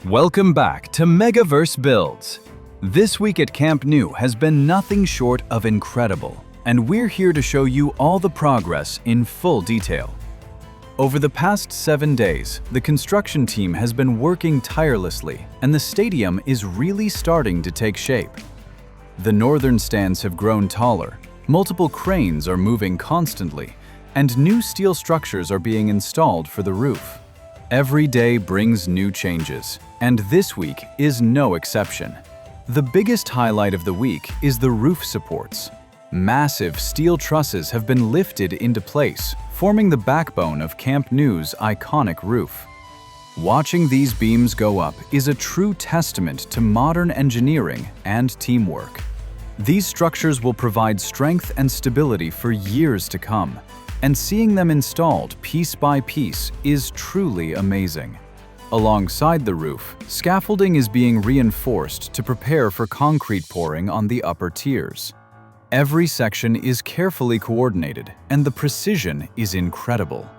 Welcome back to MegaVerse Builds. This week at Camp Nou has been nothing short of incredible, and we're here to show you all the progress in full detail. Over the past 7 days, the construction team has been working tirelessly, and the stadium is really starting to take shape. The northern stands have grown taller, multiple cranes are moving constantly, and new steel structures are being installed for the roof. Every day brings new changes, and this week is no exception. The biggest highlight of the week is the roof supports. Massive steel trusses have been lifted into place, forming the backbone of Camp Nou's iconic roof. Watching these beams go up is a true testament to modern engineering and teamwork. These structures will provide strength and stability for years to come, and seeing them installed piece by piece is truly amazing. Alongside the roof, scaffolding is being reinforced to prepare for concrete pouring on the upper tiers. Every section is carefully coordinated, and the precision is incredible.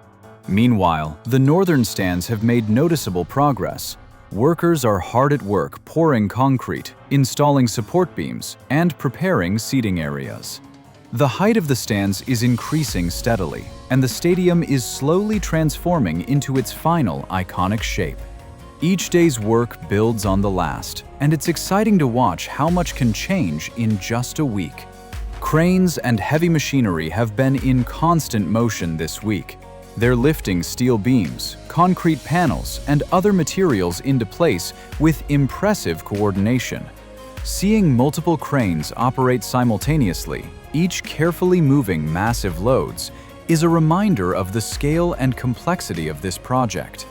Meanwhile, the northern stands have made noticeable progress. Workers are hard at work pouring concrete, installing support beams, and preparing seating areas. The height of the stands is increasing steadily, and the stadium is slowly transforming into its final iconic shape. Each day's work builds on the last, and it's exciting to watch how much can change in just a week. Cranes and heavy machinery have been in constant motion this week. They're lifting steel beams, concrete panels, and other materials into place with impressive coordination. Seeing multiple cranes operate simultaneously, each carefully moving massive loads, is a reminder of the scale and complexity of this project.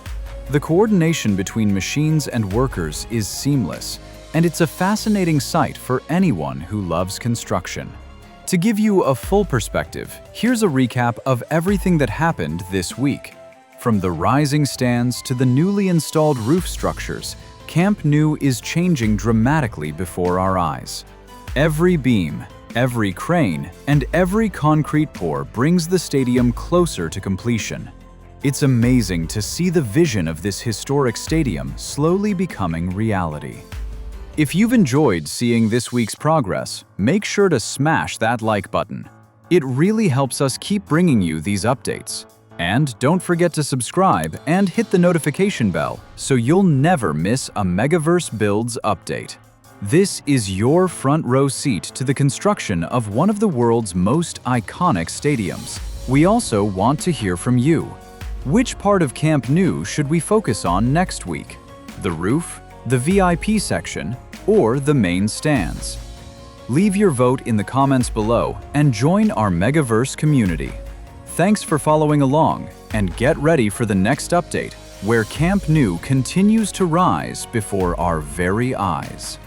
The coordination between machines and workers is seamless, and it's a fascinating sight for anyone who loves construction. To give you a full perspective, here's a recap of everything that happened this week. From the rising stands to the newly installed roof structures, Camp Nou is changing dramatically before our eyes. Every beam, every crane, and every concrete pour brings the stadium closer to completion. It's amazing to see the vision of this historic stadium slowly becoming reality. If you've enjoyed seeing this week's progress, make sure to smash that like button. It really helps us keep bringing you these updates. And don't forget to subscribe and hit the notification bell so you'll never miss a MegaVerse Builds update. This is your front row seat to the construction of one of the world's most iconic stadiums. We also want to hear from you. Which part of Camp Nou should we focus on next week? The roof, the VIP section, or the main stands? Leave your vote in the comments below and join our MegaVerse community. Thanks for following along, and get ready for the next update, where Camp Nou continues to rise before our very eyes.